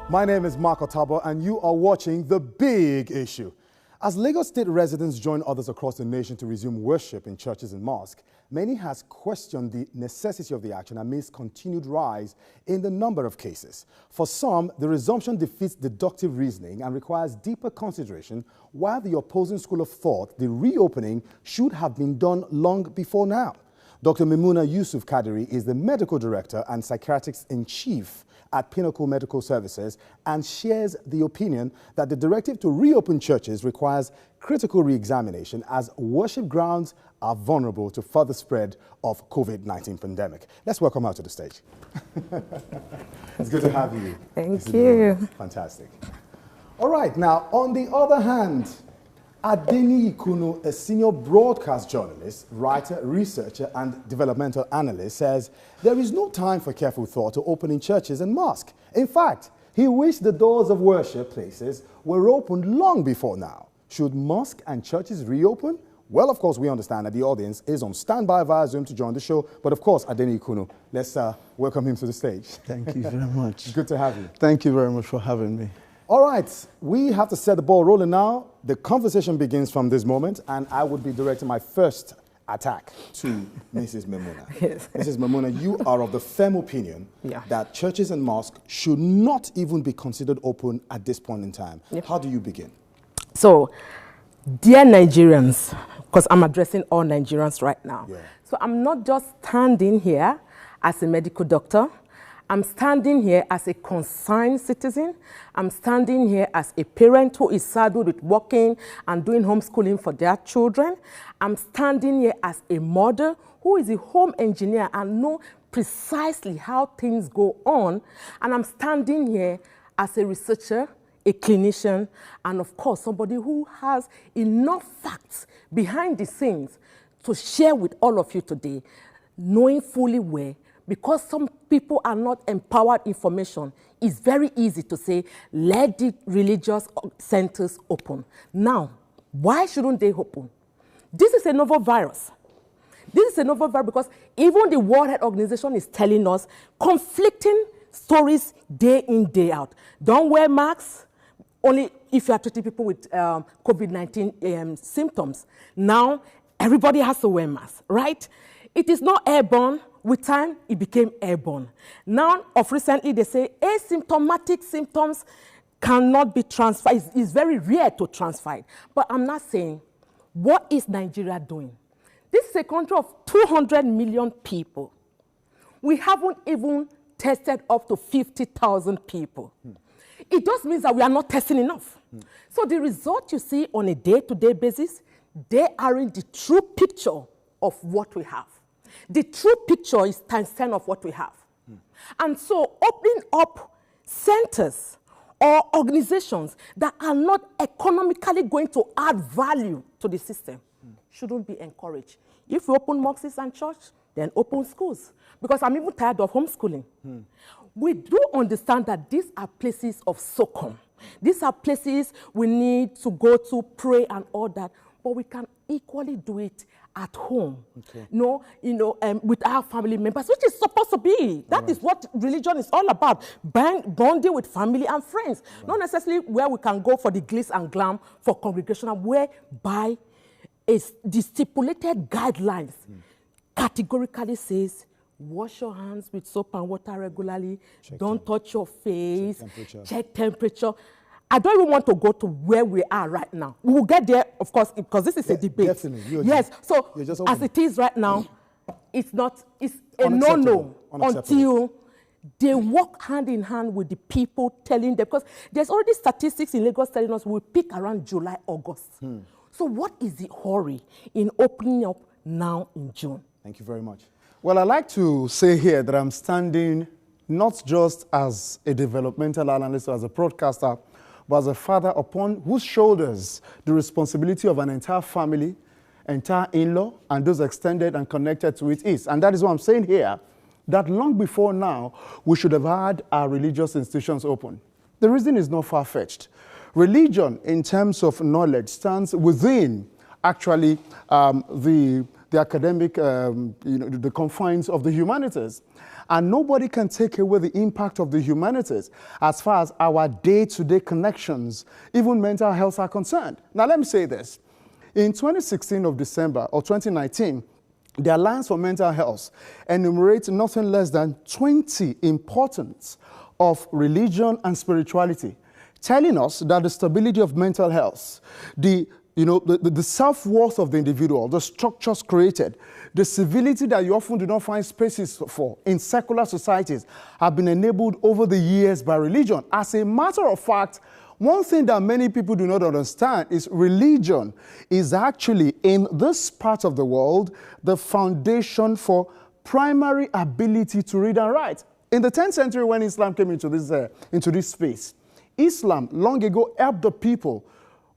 My name is Mark Otabor, and you are watching The Big Issue. As Lagos State residents join others across the nation to resume worship in churches and mosques, many has questioned the necessity of the action amidst continued rise in the number of cases. For some, the resumption defeats deductive reasoning and requires deeper consideration, while the opposing school of thought, the reopening, should have been done long before now. Dr. Maymunah Yusuf Kadiri is the Medical Director and Psychiatrist in Chief at Pinnacle Medical Services and shares the opinion that the directive to reopen churches requires critical re-examination as worship grounds are vulnerable to further spread of COVID-19 pandemic. Let's welcome her to the stage. It's good to have you. Thank you. Fantastic. All right, now on the other hand, Adeniyi Kunu, a senior broadcast journalist, writer, researcher, and developmental analyst, says there is no time for careful thought to opening churches and mosques. In fact, he wished the doors of worship places were opened long before now. Should mosques and churches reopen? Well, of course, we understand that the audience is on standby via Zoom to join the show. But of course, Adeniyi Kunu, let's welcome him to the stage. Thank you very much. Good to have you. Thank you very much for having me. All right, we have to set the ball rolling now. The conversation begins from this moment, and I would be directing my first attack to Mrs. Maymunah. Yes. Mrs. Maymunah, you are of the firm opinion that churches and mosques should not even be considered open at this point in time. Yep. How do you begin? So, dear Nigerians, because I'm addressing all Nigerians right now. Yeah. So I'm not just standing here as a medical doctor. I'm standing here as a concerned citizen. I'm standing here as a parent who is saddled with working and doing homeschooling for their children. I'm standing here as a mother who is a home engineer and know precisely how things go on. And I'm standing here as a researcher, a clinician, and of course, somebody who has enough facts behind the scenes to share with all of you today, knowing fully well, because some people are not empowered information, it's very easy to say, let the religious centers open. Now, why shouldn't they open? This is a novel virus. This is a novel virus because even the World Health Organization is telling us conflicting stories day in, day out. Don't wear masks, only if you are treating people with COVID-19 symptoms. Now, everybody has to wear masks, right? It is not airborne. With time, it became airborne. Now, of recently, they say asymptomatic symptoms cannot be transferred. It's very rare to transfer it. But I'm not saying, what is Nigeria doing? This is a country of 200 million people. We haven't even tested up to 50,000 people. It just means that we are not testing enough. So the result you see on a day-to-day basis, they aren't the true picture of what we have. The true picture is times 10 of what we have. And so opening up centers or organizations that are not economically going to add value to the system shouldn't be encouraged. If we open mosques and church, then open schools. Because I'm even tired of homeschooling. We do understand that these are places of SOCOM. These are places we need to go to pray and all that. But we can equally do it at home, with our family members, which is supposed to be. That is what religion is all about, bonding with family and friends. Not necessarily where we can go for the glitz and glam for congregational, whereby the stipulated guidelines categorically says, wash your hands with soap and water regularly, don't touch your face, check temperature. I don't even want to go to where we are right now. We will get there, of course, because this is a debate. Definitely. Yes, so as it is right now, it's a no-no until they work hand in hand with the people telling them, because there's already statistics in Lagos telling us we'll peak around July, August. So what is the hurry in opening up now in June? Thank you very much. Well, I'd like to say here that I'm standing not just as a developmental analyst or as a broadcaster, but as a father upon whose shoulders the responsibility of an entire family, entire in-law, and those extended and connected to it is. And that is what I'm saying here, that long before now, we should have had our religious institutions open. The reason is not far-fetched. Religion, in terms of knowledge, stands within, actually, the the academic, the confines of the humanities. And nobody can take away the impact of the humanities as far as our day-to-day connections, even mental health, are concerned. Now, let me say this. In 2016 of December, or 2019, the Alliance for Mental Health enumerates nothing less than 20 importance of religion and spirituality, telling us that the stability of mental health, the self-worth of the individual, the structures created, the civility that you often do not find spaces for in secular societies have been enabled over the years by religion. As a matter of fact, one thing that many people do not understand is religion is actually, in this part of the world, the foundation for primary ability to read and write. In the 10th century, when Islam came into this space, Islam long ago helped the people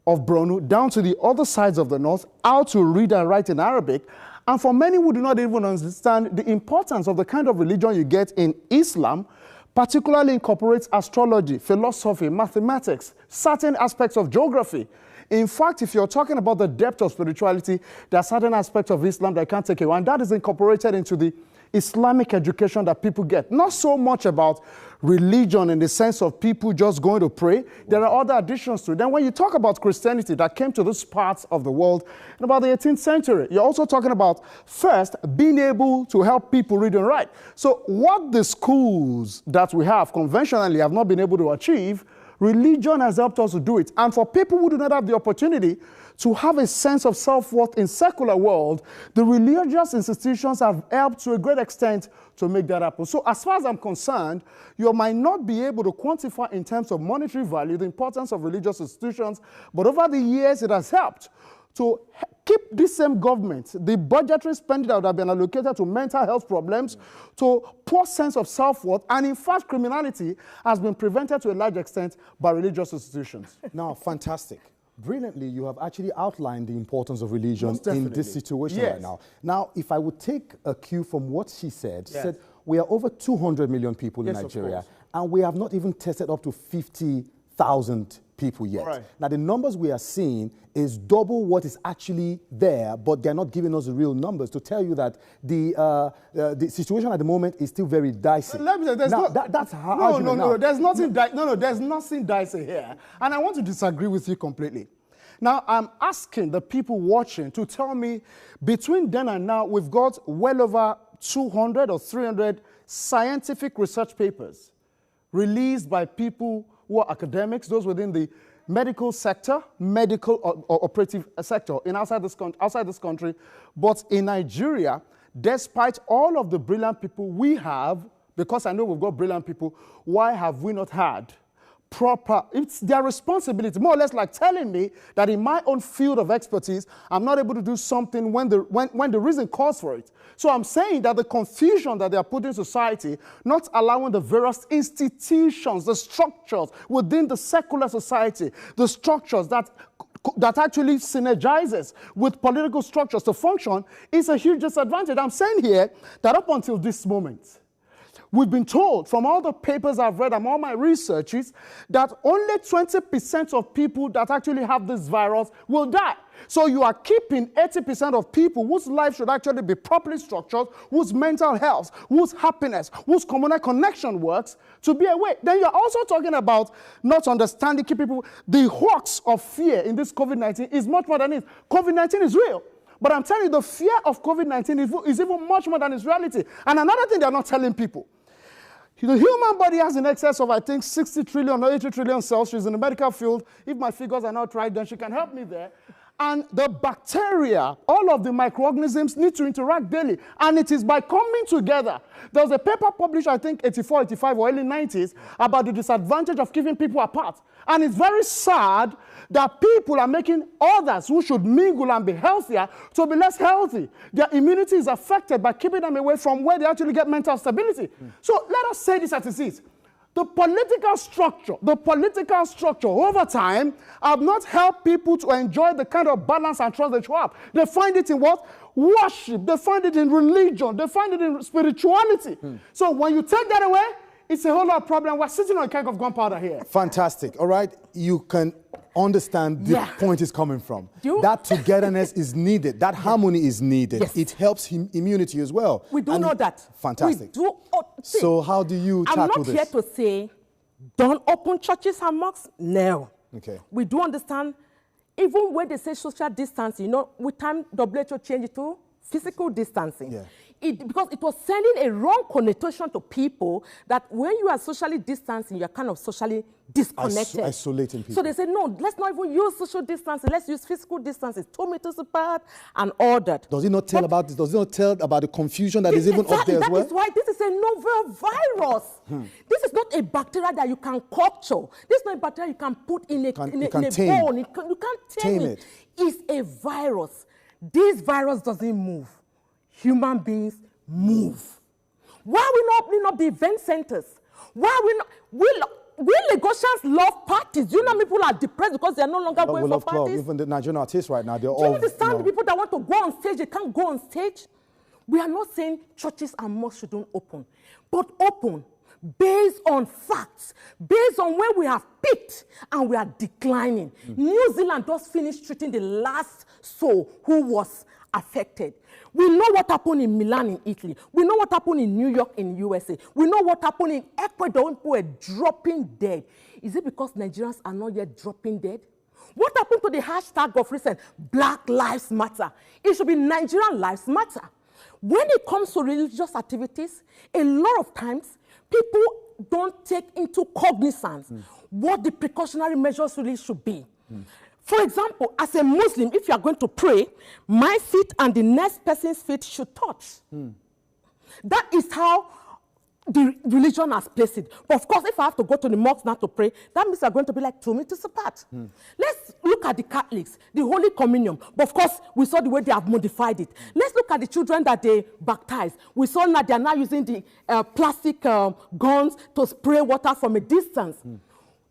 of Borno down to the other sides of the north how to read and write in Arabic. And for many who do not even understand the importance of the kind of religion you get in Islam, particularly incorporates astrology, philosophy, mathematics, certain aspects of geography. In fact, if you're talking about the depth of spirituality, there are certain aspects of Islam that I can't take away, and that is incorporated into the Islamic education that people get. Not so much about religion in the sense of people just going to pray. There are other additions to it. Then when you talk about Christianity that came to this part of the world in about the 18th century, you're also talking about, first, being able to help people read and write. So what the schools that we have conventionally have not been able to achieve, religion has helped us to do it. And for people who do not have the opportunity to have a sense of self-worth in secular world, the religious institutions have helped to a great extent to make that happen. So as far as I'm concerned, you might not be able to quantify in terms of monetary value the importance of religious institutions, but over the years it has helped to keep this same government, the budgetary spending that would have been allocated to mental health problems, to poor sense of self-worth, and in fact criminality has been prevented to a large extent by religious institutions. Now, fantastic. Brilliantly, you have actually outlined the importance of religion in this situation right now. Now, if I would take a cue from what she said, she said we are over 200 million people in Nigeria, and we have not even tested up to 50,000 people yet. Right. Now, the numbers we are seeing is double what is actually there, but they're not giving us the real numbers to tell you that the situation at the moment is still very dicey. Let me say, that's how there's nothing dicey here. And I want to disagree with you completely. Now, I'm asking the people watching to tell me, between then and now, we've got well over 200 or 300 scientific research papers released by people who are academics, those within the medical sector, medical or operative sector outside this country. But in Nigeria, despite all of the brilliant people we have, because I know we've got brilliant people, why have we not had proper, it's their responsibility, more or less like telling me that in my own field of expertise, I'm not able to do something when the reason calls for it. So I'm saying that the confusion that they are putting in society, not allowing the various institutions, the structures within the secular society, the structures that actually synergizes with political structures to function, is a huge disadvantage. I'm saying here that up until this moment, we've been told from all the papers I've read and all my researches that only 20% of people that actually have this virus will die. So you are keeping 80% of people whose life should actually be properly structured, whose mental health, whose happiness, whose communal connection works, to be away. Then you're also talking about not understanding people. The hoax of fear in this COVID-19 is much more than it. COVID-19 is real. But I'm telling you, the fear of COVID-19 is even much more than its reality. And another thing they're not telling people, the human body has in excess of, I think, 60 trillion or 80 trillion cells. She's in the medical field. If my figures are not right, then she can help me there. And the bacteria, all of the microorganisms need to interact daily. And it is by coming together. There was a paper published, I think, 84, 85 or early 90s about the disadvantage of keeping people apart. And it's very sad that people are making others who should mingle and be healthier to be less healthy. Their immunity is affected by keeping them away from where they actually get mental stability. So let us say this as it is. The political structure over time have not helped people to enjoy the kind of balance and trust they should have. They find it in what? Worship. They find it in religion. They find it in spirituality. So when you take that away, it's a whole lot of problem. We're sitting on a keg of gunpowder here. Fantastic. All right. You can understand the point is coming from. That togetherness is needed. That harmony is needed. Yes. It helps immunity as well. We do know that. Fantastic. We do, so how do you tackle this? I'm not here to say, don't open churches and mosques. No. Okay. We do understand, even when they say social distancing, you know, with time, WHO changed it to physical distancing. Yeah. Because it was sending a wrong connotation to people that when you are socially distancing, you're kind of socially disconnected. Isolating people. So they said, no, let's not even use social distancing. Let's use physical distancing, 2 meters apart and all that. Does it not tell about this? Does it not tell about the confusion that is even up there as well? That is why this is a novel virus. This is not a bacteria that you can culture. This is not a bacteria you can put in a bone. You can't tame it. It's a virus. This virus doesn't move. Human beings move. Why are we not opening up the event centers? Why are we not? We Lagosians love parties. You know, people are depressed because they are no longer going for parties. Even the Nigerian artists right now, they're all. Do you understand the people that want to go on stage, they can't go on stage? We are not saying churches and mosques shouldn't open, but open based on facts, based on where we have peaked and we are declining. New Zealand just finished treating the last soul who was affected. We know what happened in Milan in Italy. We know what happened in New York in USA. We know what happened in Ecuador. People were dropping dead. Is it because Nigerians are not yet dropping dead? What happened to the hashtag of recent, Black Lives Matter? It should be Nigerian Lives Matter. When it comes to religious activities, a lot of times, people don't take into cognizance what the precautionary measures really should be. For example, as a Muslim, if you are going to pray, my feet and the next person's feet should touch. That is how the religion has placed it. But of course, if I have to go to the mosque now to pray, that means I'm going to be like 2 meters apart. Let's look at the Catholics, the Holy Communion. But of course, we saw the way they have modified it. Let's look at the children that they baptize. We saw that they are now using the plastic guns to spray water from a distance.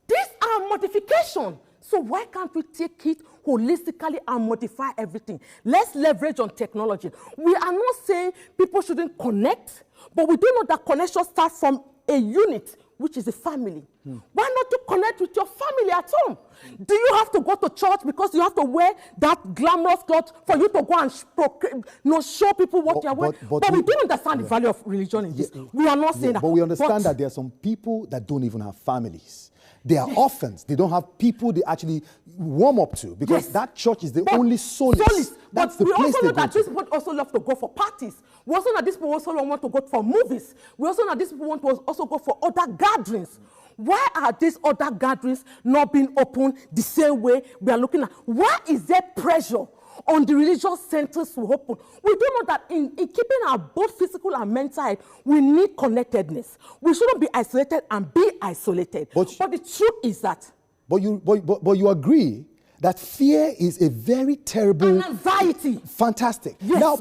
These are modifications. So why can't we take it holistically and modify everything? Let's leverage on technology. We are not saying people shouldn't connect, but we do know that connection starts from a unit, which is a family. Why not you connect with your family at home? Do you have to go to church because you have to wear that glamorous cloth for you to go and show people what you're wearing? But we do understand the value of religion in this. We are not saying that. But we understand that there are some people that don't even have families. They are orphans. They don't have people they actually warm up to because that church is the only solace. That's the place they go to. We also know that these people also love to go for parties. We also know that these people also want to go for movies. We also know that these people want to also go for other gatherings. Why are these other gatherings not being opened the same way we are looking at? Why is there pressure on the religious centers to open? We do know that in keeping our both physical and mental health, we need connectedness. We shouldn't be isolated and be isolated. But the truth is that. But you agree that fear is a very terrible. And anxiety. Fantastic. Yes, now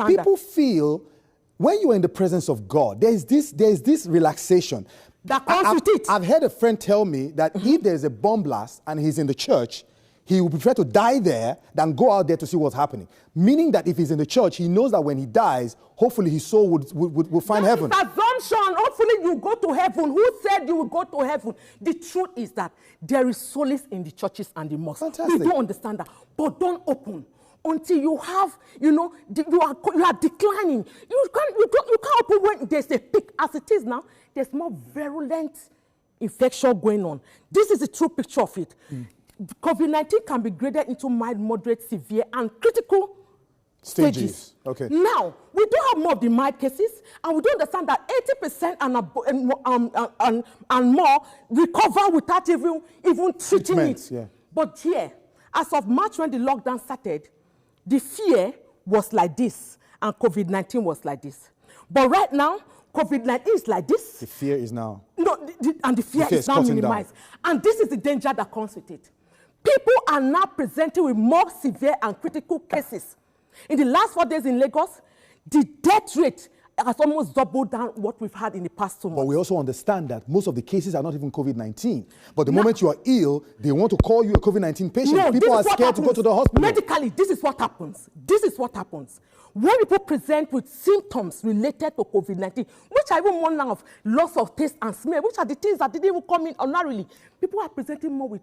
people feel when you are in the presence of God, there is this relaxation. That comes with it. I've heard a friend tell me that if there's a bomb blast and he's in the church, he would prefer to die there than go out there to see what's happening. Meaning that if he's in the church, he knows that when he dies, hopefully his soul would find heaven. That is assumption. Hopefully you go to heaven. Who said you will go to heaven? The truth is that there is solace in the churches and the mosques. Fantastic. We don't understand that. But don't open until you have, you are declining. You can't open when there's a peak. As it is now, there's more virulent infection going on. This is the true picture of it. COVID-19 can be graded into mild, moderate, severe, and critical stages. Okay. Now, we do have more of the mild cases, and we do understand that 80% and more recover without even treating it. Yeah. But here, as of March when the lockdown started, the fear was like this, and COVID-19 was like this. But right now, COVID-19 is like this. The fear is now. No, and the fear is now minimized. And this is the danger that comes with it. People are now presenting with more severe and critical cases. In the last 4 days in Lagos, the death rate has almost doubled down what we've had in the past 2 months. But we also understand that most of the cases are not even COVID-19. But the moment you are ill, they want to call you a COVID-19 patient. No, people are scared to go to the hospital. Medically, this is what happens. This is what happens. When people present with symptoms related to COVID-19, which are even more now of loss of taste and smell, which are the things that didn't even come in ordinarily, people are presenting more with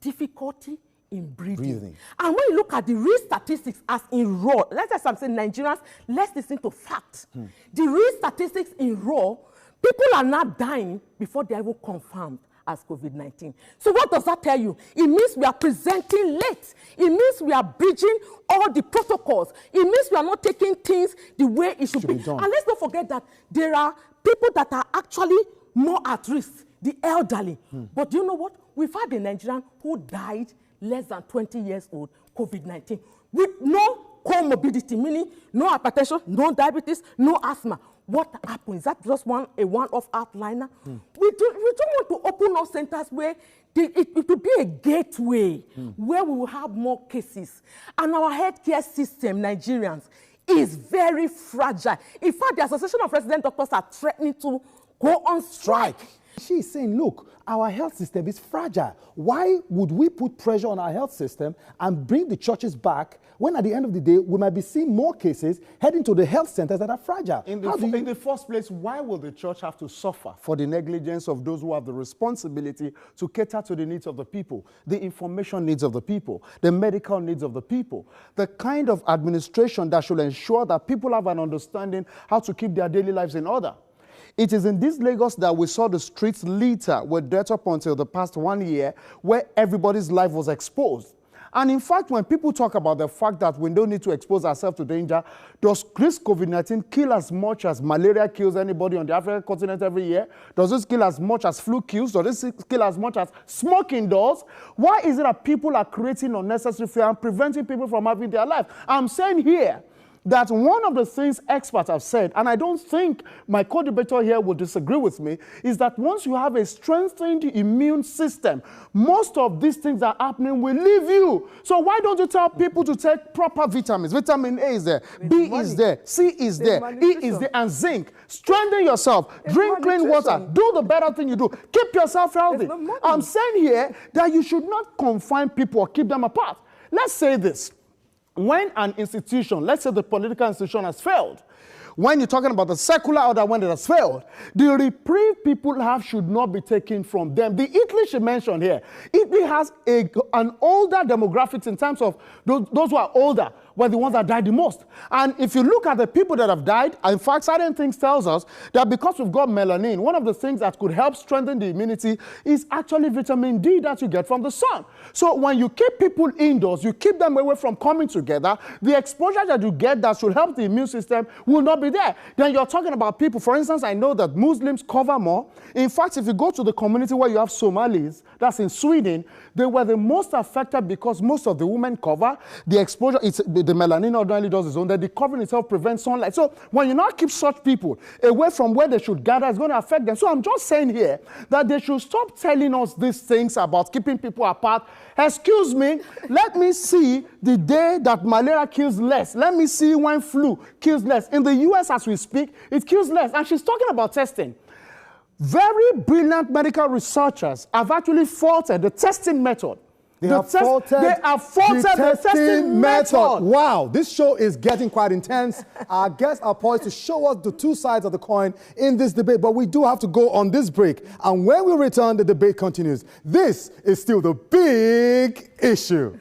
difficulty in breathing. And when you look at the real statistics as in raw, let's say I'm saying Nigerians, let's listen to facts. The real statistics in raw, people are not dying before they are even confirmed as COVID-19. So what does that tell you? It means we are presenting late. It means we are breaching all the protocols. It means we are not taking things the way it should be done. And let's not forget that there are people that are actually more at risk, the elderly. But do you know what? We've had a Nigerian who died less than 20 years old, COVID-19, with no comorbidity, meaning no hypertension, no diabetes, no asthma. What happened? Is that just a one-off outliner? We don't want to open up centers where it will be a gateway where we will have more cases. And our healthcare system, Nigerians, is very fragile. In fact, the Association of Resident Doctors are threatening to go on strike. She's saying, look, our health system is fragile. Why would we put pressure on our health system and bring the churches back when at the end of the day, we might be seeing more cases heading to the health centers that are fragile? In the first place, why will the church have to suffer for the negligence of those who have the responsibility to cater to the needs of the people, the information needs of the people, the medical needs of the people, the kind of administration that should ensure that people have an understanding how to keep their daily lives in order? It is in this Lagos that we saw the streets litter with death up until the past 1 year, where everybody's life was exposed. And in fact, when people talk about the fact that we don't need to expose ourselves to danger, does this COVID-19 kill as much as malaria kills anybody on the African continent every year? Does this kill as much as flu kills? Does this kill as much as smoking does? Why is it that people are creating unnecessary fear and preventing people from having their life? I'm saying here that one of the things experts have said, and I don't think my co-debater here will disagree with me, is that once you have a strengthened immune system, most of these things that are happening will leave you. So why don't you tell people to take proper vitamins? Vitamin A is there, B is there, C is there, E is there, and zinc. Strengthen yourself, drink clean water, do the better thing you do, keep yourself healthy. I'm saying here that you should not confine people or keep them apart. Let's say this. When an institution, let's say the political institution has failed, when you're talking about the secular order, when it has failed, the reprieve people have should not be taken from them. The Italy she mentioned here, Italy has an older demographics in terms of those who are older were the ones that died the most. And if you look at the people that have died, in fact, certain things tells us that because we've got melanin, one of the things that could help strengthen the immunity is actually vitamin D that you get from the sun. So when you keep people indoors, you keep them away from coming together, the exposure that you get that should help the immune system will not be there. Then you're talking about people, for instance, I know that Muslims cover more. In fact, if you go to the community where you have Somalis, that's in Sweden, they were the most affected because most of the women cover. The exposure, the melanin ordinarily does its own, that the covering itself prevents sunlight. So when you not keep such people away from where they should gather, it's going to affect them. So I'm just saying here that they should stop telling us these things about keeping people apart. Excuse me, let me see the day that malaria kills less. Let me see when flu kills less. In the US, as we speak, it kills less. And she's talking about testing. Very brilliant medical researchers have actually faulted the testing method. They have faulted the testing method. Wow, this show is getting quite intense. Our guests are poised to show us the two sides of the coin in this debate, but we do have to go on this break. And when we return, the debate continues. This is still the big issue.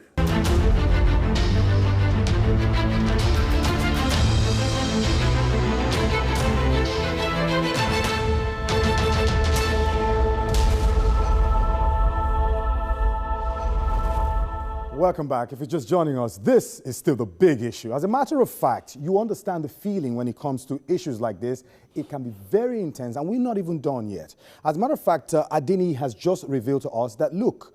Welcome back. If you're just joining us, this is still the big issue. As a matter of fact, you understand the feeling when it comes to issues like this. It can be very intense, and we're not even done yet. As a matter of fact, Adeniyi has just revealed to us that, look,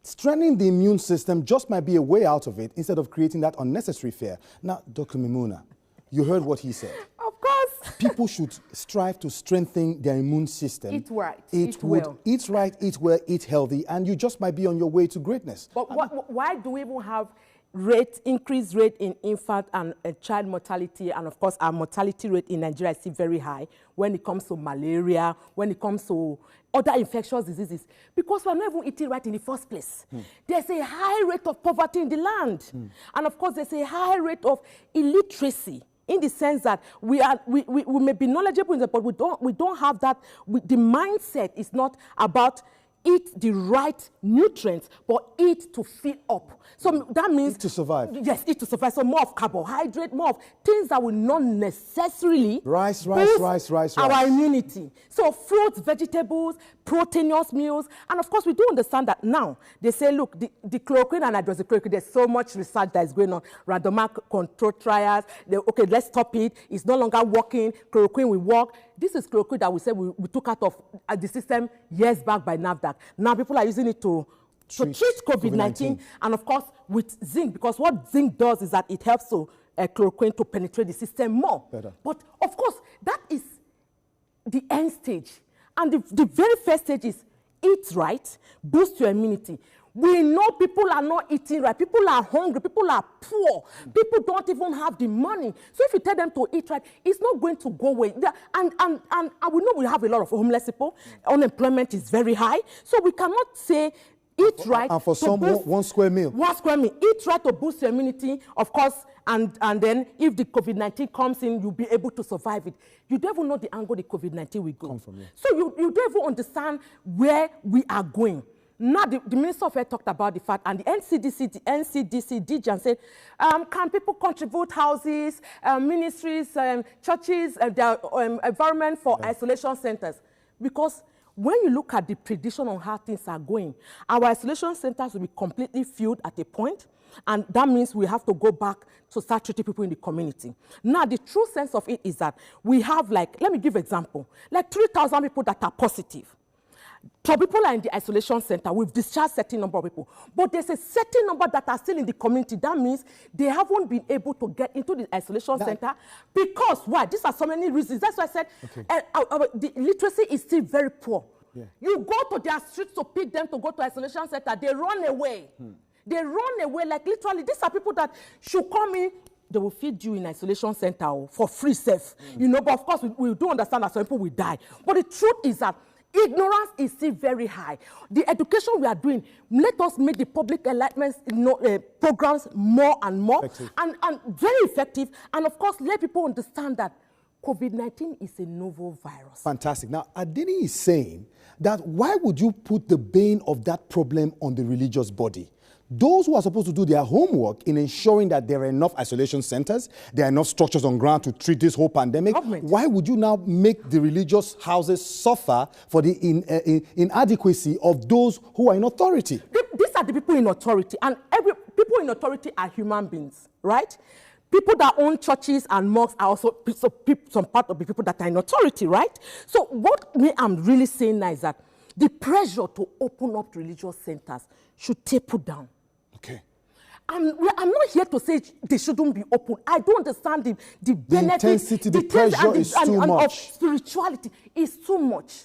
strengthening the immune system just might be a way out of it instead of creating that unnecessary fear. Now, Dr. Maymunah, you heard what he said. Of course. People should strive to strengthen their immune system. Eat right, eat well. Eat right, eat well, eat healthy, and you just might be on your way to greatness. But why do we even have increased rate in infant and child mortality, and of course our mortality rate in Nigeria is still very high when it comes to malaria, when it comes to other infectious diseases? Because we're not even eating right in the first place. There's a high rate of poverty in the land. And of course there's a high rate of illiteracy, in the sense that we may be knowledgeable in it, but we don't have that. The mindset is not about eat the right nutrients, but eat to fill up. So that means... Eat to survive. Yes, eat to survive. So more of carbohydrate, more of things that will not necessarily rice, our immunity. So fruits, vegetables, proteinous meals. And of course, we do understand that now. They say, look, the chloroquine and hydroxychloroquine, there's so much research that is going on. Randomized control trials. Okay, let's stop it. It's no longer working. Chloroquine will work. This is chloroquine that we said we took out of the system years back by NAFDAC. Now people are using it to treat COVID-19. And of course, with zinc, because what zinc does is that it helps to chloroquine to penetrate the system more. Better. But of course, that is the end stage. And the very first stage is eat right, boost your immunity. We know people are not eating right. People are hungry. People are poor. People don't even have the money. So if you tell them to eat right, it's not going to go away. And we know we have a lot of homeless people. Unemployment is very high. So we cannot say eat right. And for some, one square meal. One square meal. Eat right to boost your immunity, of course. And then if the COVID-19 comes in, you'll be able to survive it. You don't even know the angle the COVID-19 will go. Come from here. So you don't even understand where we are going. Now, the Minister of Health talked about the fact, and the NCDC, DG, and said, can people contribute houses, ministries, churches, their environment for isolation centers? Because when you look at the prediction on how things are going, our isolation centers will be completely filled at a point, and that means we have to go back to start treating people in the community. Now, the true sense of it is that we have, like, let me give an example, like 3,000 people that are positive. So people are in the isolation center. We've discharged a certain number of people. But there's a certain number that are still in the community. That means they haven't been able to get into the isolation center. Because, why? These are so many reasons. That's why I said the literacy is still very poor. Yeah. You go to their streets to pick them to go to isolation center. They run away. They run away. Like literally, these are people that should come in. They will feed you in isolation center for free safe. You know, but of course, we do understand that some people will die. But the truth is that ignorance is still very high. The education we are doing, let us make the public enlightenment programs more and more and very effective. And of course, let people understand that COVID-19 is a novel virus. Fantastic. Now, Adeniyi is saying that why would you put the bane of that problem on the religious body? Those who are supposed to do their homework in ensuring that there are enough isolation centers, there are enough structures on ground to treat this whole pandemic, why would you now make the religious houses suffer for the inadequacy of those who are in authority? These are the people in authority, and people in authority are human beings, right? People that own churches and mosques are also some part of the people that are in authority, right? So what I'm really saying now is that the pressure to open up religious centers should taper down. Okay. I'm not here to say they shouldn't be open. I don't understand the benefit. Intensity, the pressure is too much. Of spirituality is too much.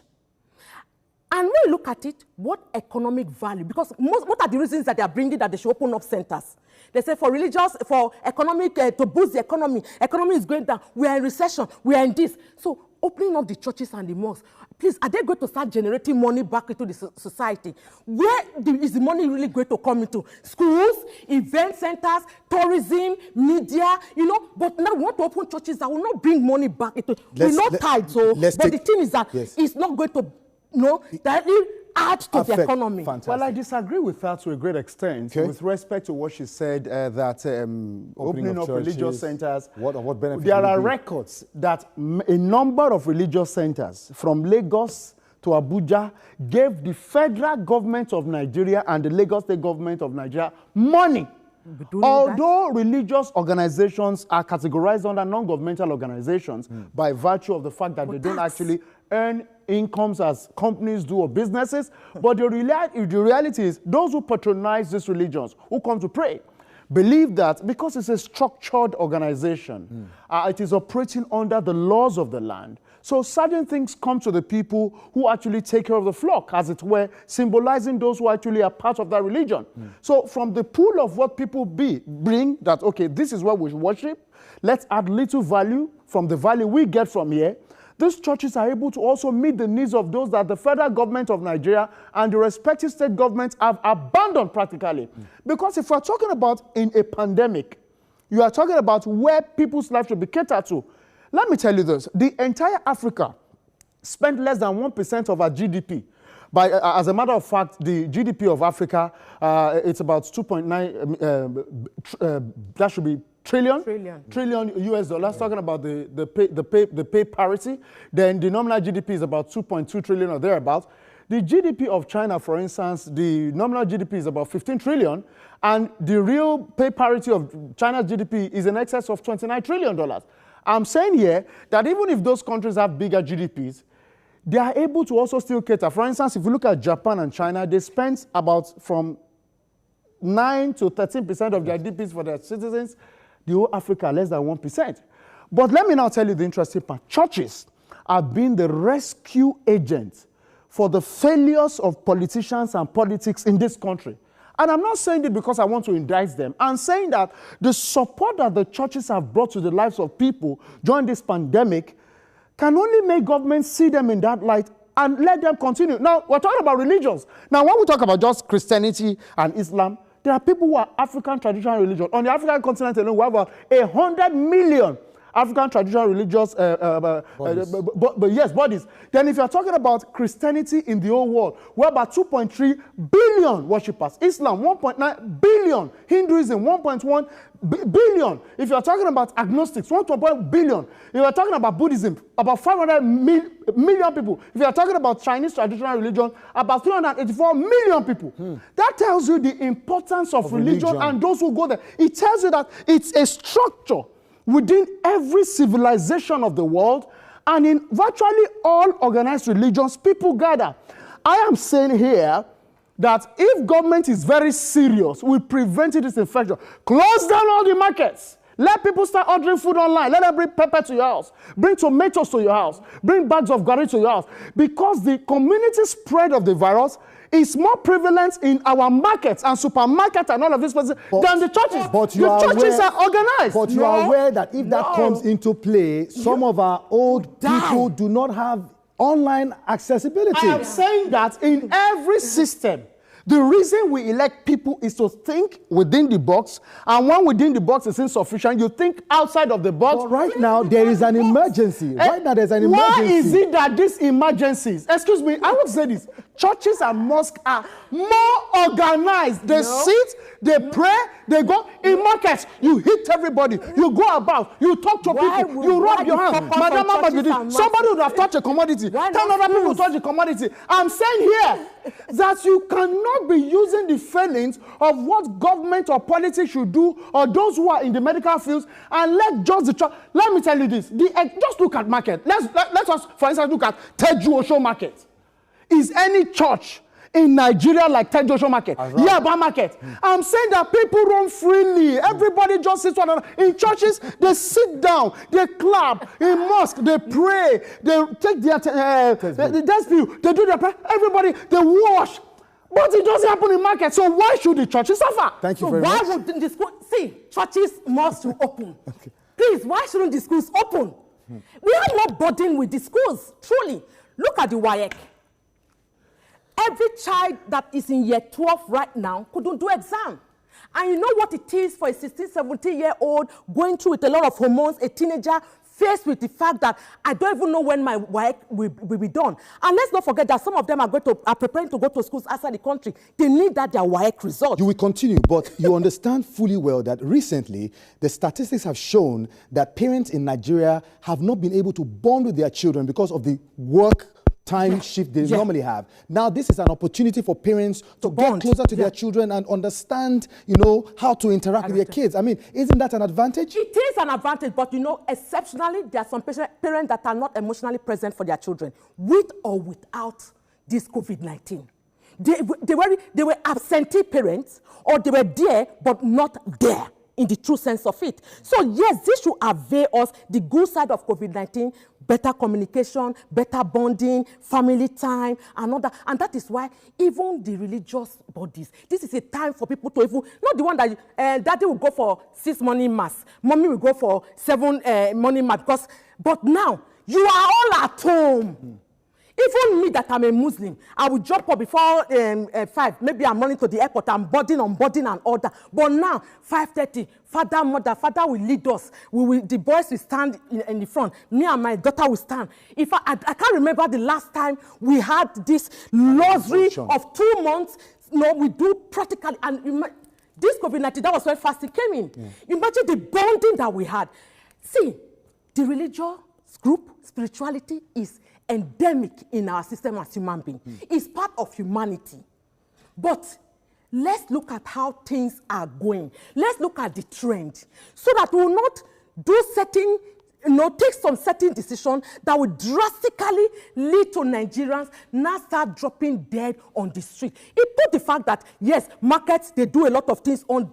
And when you look at it, what economic value? Because what are the reasons that they are bringing that they should open up centers? They say for religious, for economic, to boost the economy. Economy is going down. We are in recession. We are in this. So opening up the churches and the mosques, please, are they going to start generating money back into the society? Where is the money really going to come into? Schools, event centers, tourism, media, you know, but now we want to open churches that will not bring money back into. We're not tied, so, but the thing is that it's not going to, directly add to the economy. Fantastic. Well, I disagree with that to a great extent with respect to what she said, that opening up churches, religious centers, what benefit there are records that a number of religious centers from Lagos to Abuja gave the federal government of Nigeria and the Lagos state government of Nigeria money. Although religious organizations are categorized under non-governmental organizations by virtue of the fact that they don't actually earn incomes as companies do or businesses, but the reality is those who patronize these religions, who come to pray, believe that because it's a structured organization, it is operating under the laws of the land. So certain things come to the people who actually take care of the flock, as it were, symbolizing those who actually are part of that religion. So from the pool of what people bring, that, okay, this is what we worship, let's add little value from the value we get from here. These churches are able to also meet the needs of those that the federal government of Nigeria and the respective state governments have abandoned practically. Because if we're talking about in a pandemic, you are talking about where people's lives should be catered to. Let me tell you this. The entire Africa spent less than 1% of our GDP As a matter of fact, the GDP of Africa, it's about 2.9, that should be trillion US dollars, talking about the pay parity. Then the nominal GDP is about 2.2 trillion or thereabouts. The GDP of China, for instance, the nominal GDP is about 15 trillion, and the real pay parity of China's GDP is in excess of $29 trillion. I'm saying here that even if those countries have bigger GDPs, they are able to also still cater. For instance, if you look at Japan and China, they spend about from 9 to 13% of their GDPs for their citizens. The whole Africa, less than 1%. But let me now tell you the interesting part. Churches have been the rescue agents for the failures of politicians and politics in this country. And I'm not saying it because I want to indict them. I'm saying that the support that the churches have brought to the lives of people during this pandemic can only make government see them in that light and let them continue. Now, we're talking about religions. Now, when we talk about just Christianity and Islam, there are people who are African traditional religion. On the African continent alone, we have 100 million African traditional religious bodies. Then if you're talking about Christianity in the whole world, we're about 2.3 billion worshippers. Islam, 1.9 billion. Hinduism, 1.1 billion. If you're talking about agnostics, 1.1 billion. If you're talking about Buddhism, about 500 million people. If you're talking about Chinese traditional religion, about 384 million people. That tells you the importance of religion and those who go there. It tells you that it's a structure within every civilization of the world, and in virtually all organized religions, people gather. I am saying here that if government is very serious with preventing this infection, close down all the markets. Let people start ordering food online. Let them bring pepper to your house. Bring tomatoes to your house. Bring bags of garri to your house. Because the community spread of the virus is more prevalent in our markets and supermarkets and all of these places than the churches. But the churches are organized. But you are aware that if that comes into play, some of our old people do not have online accessibility. I am saying that in every system, the reason we elect people is to think within the box, and when within the box is insufficient, you think outside of the box. But right now, there is an emergency. Right now, there's an emergency. Why is it that these emergencies, excuse me, I would say this, churches and mosques are more organized. They sit, they pray, they go. In markets, you hit everybody. You go about, you talk to people, you rub your hands. Somebody would have touched a commodity. 10 other people touch a commodity. I'm saying here that you cannot be using the failings of what government or politics should do, or those who are in the medical fields, and let just the church. Let me tell you this. Just look at market. Let us, for instance, look at Teju Osho market. Is any church in Nigeria like Tejo Market, Yaba Market? I'm saying that people run freely. Everybody just sits one another. In churches, they sit down, they clap. In mosque, they pray. They take their view. They do their prayer. Everybody, they wash. But it doesn't happen in market. So why should the churches suffer? Thank you very much. Why would the school churches must open? Okay. Please, why shouldn't the schools open? We have no burden with the schools. Truly, look at the WAEC. Every child that is in year 12 right now couldn't do exam. And you know what it is for a 16, 17-year-old going through with a lot of hormones, a teenager faced with the fact that I don't even know when my work will be done. And let's not forget that some of them are preparing to go to schools outside the country. They need that their work result. You will continue, but you understand fully well that recently the statistics have shown that parents in Nigeria have not been able to bond with their children because of the work time shift they normally have. Now, this is an opportunity for parents to get closer to their children and understand, you know, how to interact with their kids. I mean, isn't that an advantage? It is an advantage, but you know, exceptionally, there are some parents that are not emotionally present for their children, with or without this COVID-19. They were absentee parents, or they were there, but not there in the true sense of it. So yes, this should avail us the good side of COVID-19, better communication, better bonding, family time, and all that. And that is why even the religious bodies, this is a time for people to even, not the one that daddy will go for 6 morning mass, mommy will go for 7 morning mass, but now you are all at home. Even me that I'm a Muslim, I will drop up before 5. Maybe I'm running to the airport, I'm boarding and all that. But now, 5:30, father will lead us. The boys will stand in the front. Me and my daughter will stand. I can't remember the last time we had this luxury of 2 months. No, we do practically. And this COVID-19, that was when fasting came in. Yeah. Imagine the bonding that we had. See, the religious group, spirituality is endemic in our system as human beings. It's part of humanity. But let's look at how things are going. Let's look at the trend so that we will not do certain, take some certain decision that will drastically lead to Nigerians now start dropping dead on the street. It put the fact that, yes, markets, they do a lot of things on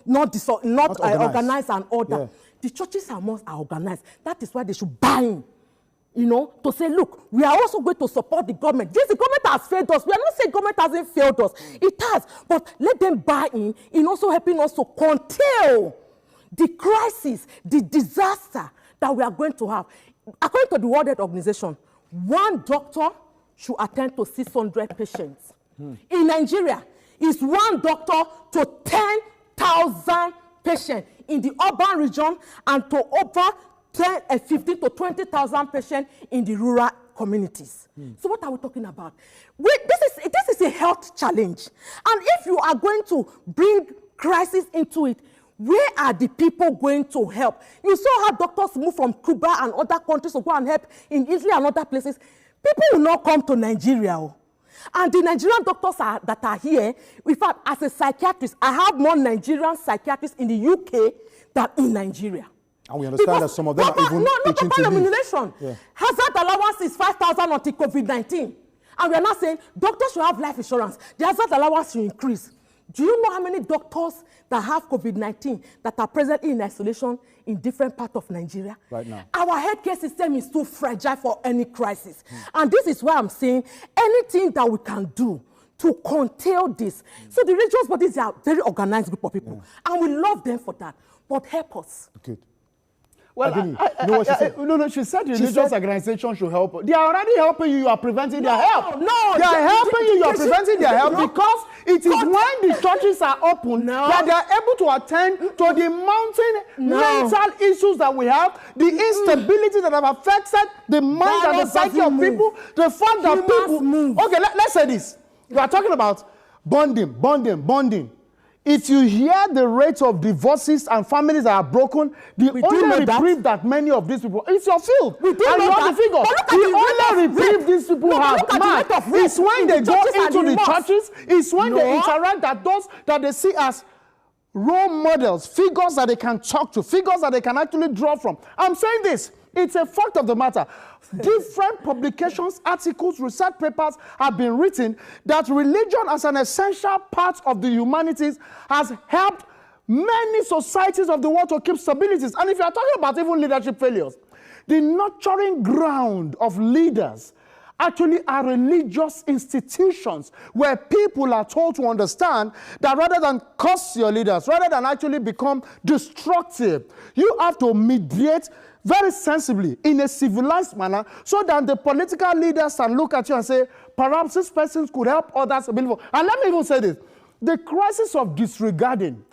not organized and all that. Yeah. The churches are more organized. That is why they should buy in. To say, look, we are also going to support the government. Yes, the government has failed us. We are not saying government hasn't failed us. It has. But let them buy in also helping us to curtail the crisis, the disaster that we are going to have. According to the World Health Organization, 1 doctor should attend to 600 patients. In Nigeria, it's 1 doctor to 10,000 patients in the urban region and to over 15 to 20,000 patients in the rural communities. So what are we talking about? This is a health challenge. And if you are going to bring crisis into it, where are the people going to help? You saw how doctors move from Cuba and other countries to go and help in Italy and other places. People will not come to Nigeria. And the Nigerian doctors that are here, in fact, as a psychiatrist, I have more Nigerian psychiatrists in the UK than in Nigeria. And we understand that some of them are even itching to leave. Yeah. Hazard allowance is 5,000 until COVID-19. And we are not saying doctors should have life insurance. The hazard allowance should increase. Do you know how many doctors that have COVID-19 that are presently in isolation in different parts of Nigeria? Right now. Our healthcare system is too fragile for any crisis. And this is why I'm saying anything that we can do to curtail this. So the religious bodies are a very organized group of people. And we love them for that. But help us. Good. Well, she said the religious organization should help. They are already helping you. You are preventing their help. No, they are helping you. You are preventing their help because it is when the churches are open that they are able to attend to the mounting mental issues that we have, the instability that have affected the mind and the psyche of people, the fact that people. Okay, let's say this. You are talking about bonding. If you hear the rate of divorces and families that are broken, the only reprieve that many of these people, it's your field. And you have the figure. The only reprieve these people have, is when they go into the churches, is when they interact that they see as role models, figures that they can talk to, figures that they can actually draw from. I'm saying this. It's a fact of the matter. Different publications, articles, research papers have been written that religion as an essential part of the humanities has helped many societies of the world to keep stabilities. And if you are talking about even leadership failures, the nurturing ground of leaders actually are religious institutions where people are told to understand that rather than curse your leaders, rather than actually become destructive, you have to mediate very sensibly, in a civilized manner, so that the political leaders can look at you and say, perhaps this person could help others. And let me even say this. The crisis of disregarding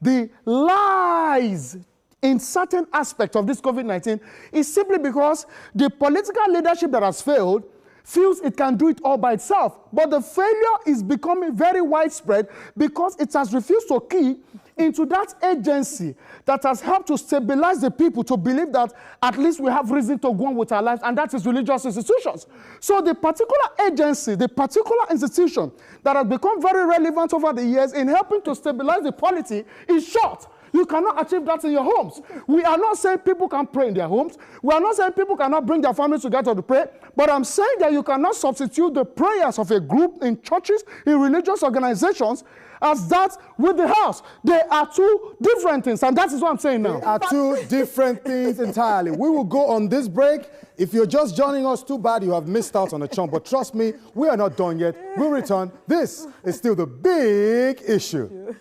the lies in certain aspects of this COVID-19 is simply because the political leadership that has failed feels it can do it all by itself. But the failure is becoming very widespread because it has refused to key into that agency that has helped to stabilize the people to believe that at least we have reason to go on with our lives, and that is religious institutions. So the particular agency, the particular institution that has become very relevant over the years in helping to stabilize the polity is short. You cannot achieve that in your homes. We are not saying people can pray in their homes. We are not saying people cannot bring their families together to pray. But I'm saying that you cannot substitute the prayers of a group in churches, in religious organizations, as that with the house. They are two different things, and that is what I'm saying now. They are two different things entirely. We will go on this break. If you're just joining us, too bad you have missed out on a chunk. But trust me, we are not done yet. We'll return. This is still the big issue.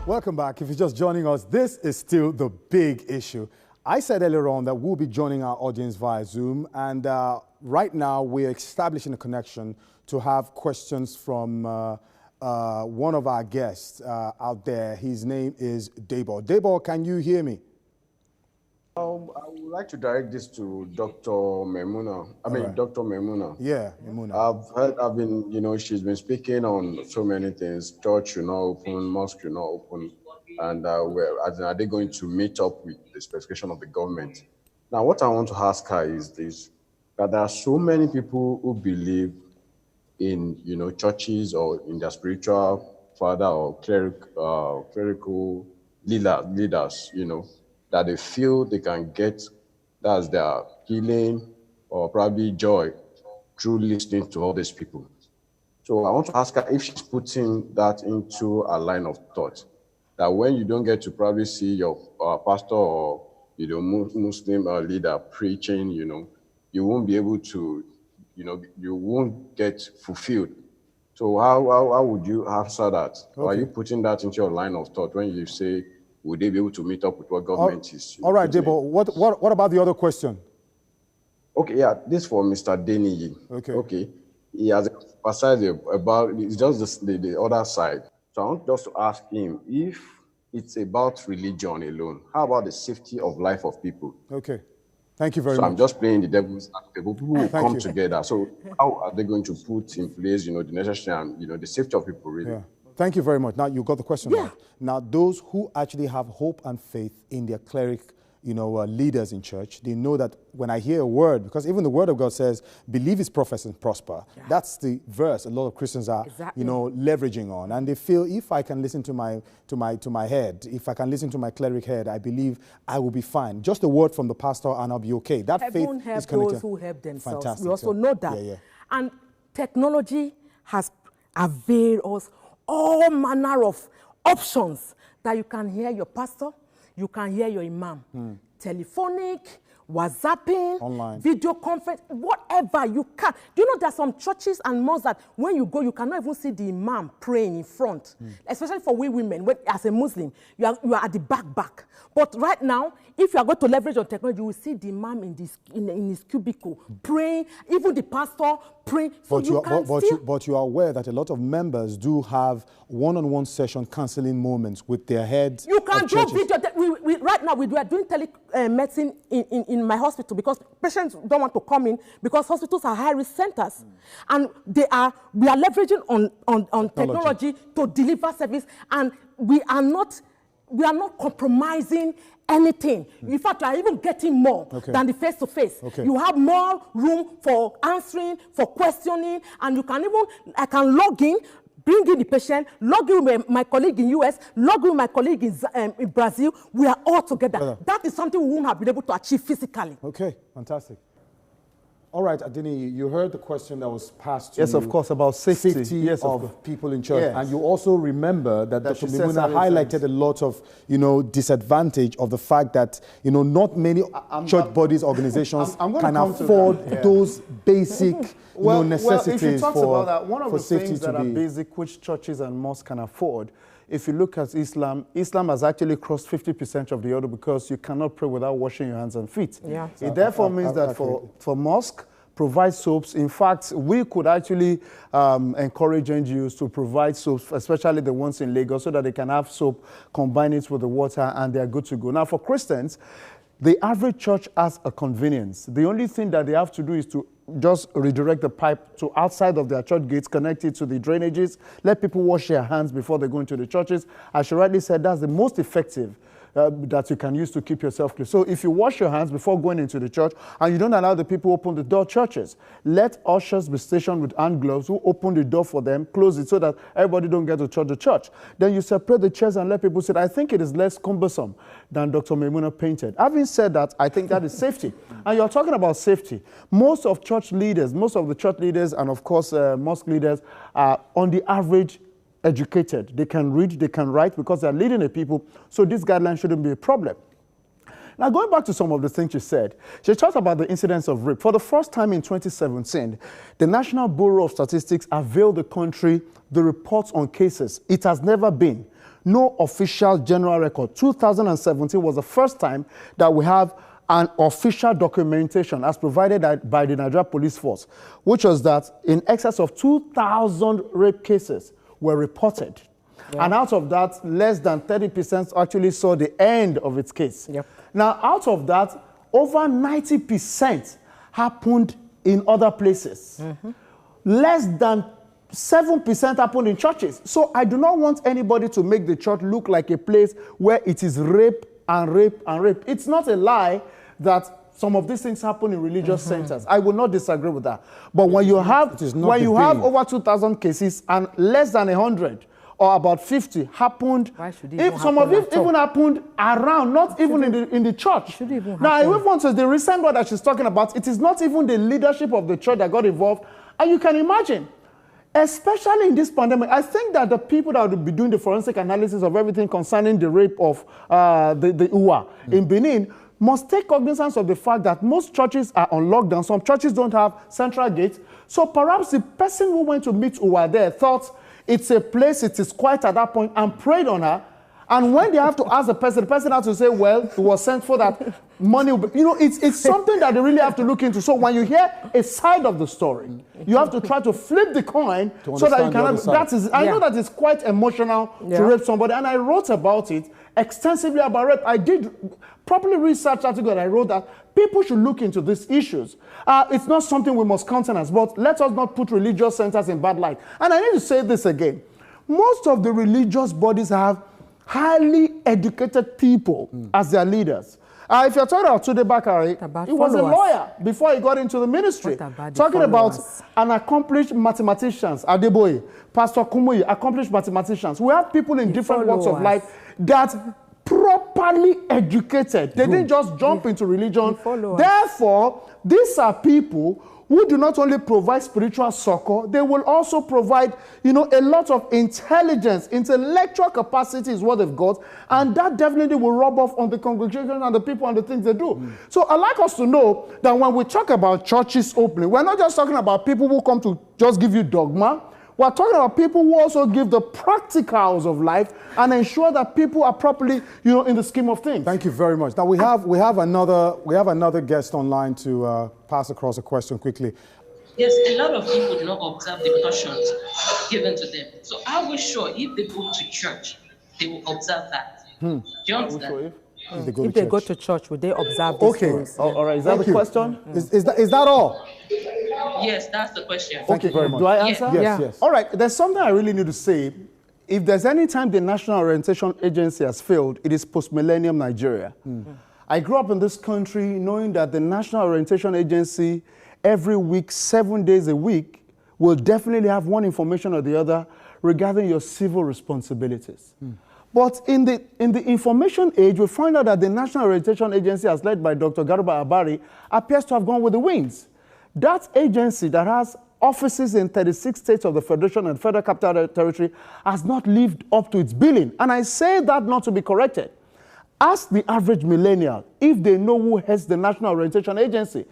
Welcome back. If you're just joining us, this is still the big issue. I said earlier on that we'll be joining our audience via Zoom, and right now we're establishing a connection to have questions from one of our guests out there. His name is Debo. Debo, can you hear me? I would like to direct this to Dr. Maymunah. Dr. Maymunah. Yeah, Maymunah. I've been, she's been speaking on so many things. Church should not open, mosque should not open. And are they going to meet up with the specification of the government? Now, what I want to ask her is this, that there are so many people who believe in, churches or in their spiritual father or clerical leaders, that they feel they can get, that's their healing or probably joy through listening to all these people. So I want to ask her if she's putting that into a line of thought, that when you don't get to probably see your pastor or, Muslim leader preaching, you won't be able to, you won't get fulfilled. So how would you answer that? Okay. Or are you putting that into your line of thought when you say, would they be able to meet up with what government is? All right, Debo, what about the other question? Okay, yeah, this for Mr. Adeniyi. Okay. He has emphasized about, it's just the other side. So I want just to ask him, if it's about religion alone, how about the safety of life of people? Okay, thank you very much. So I'm just playing the devil's advocate. People will come together. So how are they going to put in place, the necessary and, the safety of people, really? Yeah. Thank you very much. Now, you got the question right. Now, those who actually have hope and faith in their cleric, leaders in church, they know that when I hear a word, because even the word of God says, believe his prophets and prosper. Yeah. That's the verse a lot of Christians are, leveraging on. And they feel, if I can listen to my head, if I can listen to my cleric head, I believe I will be fine. Just a word from the pastor and I'll be okay. That Heaven faith is help those who help themselves. Fantastic. We also know that. Yeah. And technology has availed us all manner of options that you can hear your pastor, you can hear your imam. Telephonic, WhatsApping, online, video conference, whatever you can. Do you know there are some churches and mosques that when you go, you cannot even see the imam praying in front, especially for we women. When, as a Muslim, you are at the back. But right now, if you are going to leverage on technology, you will see the imam in his cubicle praying, even the pastor praying. So but you are aware that a lot of members do have one-on-one session counseling moments with their heads. You can do video. Right now, we are doing telemedicine in my hospital because patients don't want to come in because hospitals are high-risk centers. And we are leveraging on technology to deliver service, and we are not compromising anything. In fact, you are even getting more than the face-to-face. You have more room for answering, for questioning, and I can log in, bring in the patient, log in with my colleague in US, log in with my colleague in Brazil. We are all together. That is something we won't have been able to achieve physically. Okay, fantastic. All right, Adeniyi, you heard the question that was passed to you. Yes, of course, about safety of people in church. Yes. And you also remember that Dr. Maymunah highlighted a lot of, disadvantage of the fact that, not many church bodies, organizations can afford those basic necessities if you talk about that, one of the things that are basic which churches and mosques can afford, if you look at Islam has actually crossed 50% of the order because you cannot pray without washing your hands and feet. Yeah. It therefore means that for mosque, provide soaps. In fact, we could actually encourage NGOs to provide soaps, especially the ones in Lagos, so that they can have soap, combine it with the water, and they're good to go. Now, for Christians, the average church has a convenience. The only thing that they have to do is to just redirect the pipe to outside of their church gates, connect it to the drainages, let people wash their hands before they go into the churches. As she rightly said, that's the most effective that you can use to keep yourself clean. So if you wash your hands before going into the church and you don't allow the people open the door churches, let ushers be stationed with hand gloves who open the door for them, close it so that everybody don't get to the church. Then you separate the chairs and let people sit. I think it is less cumbersome than Dr. Maymunah painted. Having said that, I think that is safety. And you're talking about safety. Most of the church leaders and of course mosque leaders are on the average educated. They can read, they can write because they're leading the people. So this guideline shouldn't be a problem. Now, going back to some of the things she said, she talked about the incidence of rape. For the first time in 2017, the National Bureau of Statistics availed the country the reports on cases. It has never been. no official general record. 2017 was the first time that we have an official documentation as provided by the Nigeria Police Force, which was that in excess of 2,000 rape cases were reported. Yeah. And out of that, less than 30% actually saw the end of its case. Yep. Now, out of that, over 90% happened in other places. Mm-hmm. Less than 7% happened in churches. So I do not want anybody to make the church look like a place where it is rape and rape and rape. It's not a lie that some of these things happen in religious centers. I will not disagree with that. But when you have over 2,000 cases and less than 100 or about 50 happened, if some of it even happened around, not even in the church. Now, I even want to the recent one that she's talking about, it is not even the leadership of the church that got involved. And you can imagine, especially in this pandemic, I think that the people that will be doing the forensic analysis of everything concerning the rape of the Uwa in Benin must take cognizance of the fact that most churches are on lockdown. Some churches don't have central gates. So perhaps the person who went to meet Uwa there thought it's a place, it is quiet at that point, and prayed on her. And when they have to ask the person has to say, well, it was sent for that money. You know, it's something that they really have to look into. So when you hear a side of the story, you have to try to flip the coin so that you can. I know that it's quite emotional to rape somebody, and I wrote about it extensively about rape. I did properly research article that I wrote that people should look into these issues. It's not something we must countenance, but let us not put religious centers in bad light. And I need to say this again. Most of the religious bodies have highly educated people as their leaders. If you're talking about Tunde Bakari, he was a lawyer before he got into the ministry. Talking about an accomplished mathematicians, Adeboye, Pastor Kumuyi, accomplished mathematicians. We have people in different walks of life that properly educated. They didn't just jump into religion. Therefore, these are people who do not only provide spiritual succor, they will also provide, a lot of intelligence, intellectual capacity is what they've got, and that definitely will rub off on the congregation and the people and the things they do. So I'd like us to know that when we talk about churches opening, we're not just talking about people who come to just give you dogma. We're talking about people who also give the practicals of life and ensure that people are properly, in the scheme of things. Thank you very much. Now we have another guest online to pass across a question quickly. Yes, a lot of people do not observe the cautions given to them. So are we sure if they go to church, they will observe that? Do you understand? If they go to church, will they observe these things? All right. Is that the question? Is that all? Yes, that's the question. Thank you very much. Do I answer? Yes. All right. There's something I really need to say. If there's any time the National Orientation Agency has failed, it is post-millennium Nigeria. I grew up in this country knowing that the National Orientation Agency every week, 7 days a week, will definitely have one information or the other regarding your civil responsibilities. But in the information age, we find out that the National Orientation Agency, as led by Dr. Garba Abari, appears to have gone with the winds. That agency that has offices in 36 states of the Federation and Federal Capital Territory has not lived up to its billing. And I say that not to be corrected. Ask the average millennial if they know who heads the National Orientation Agency.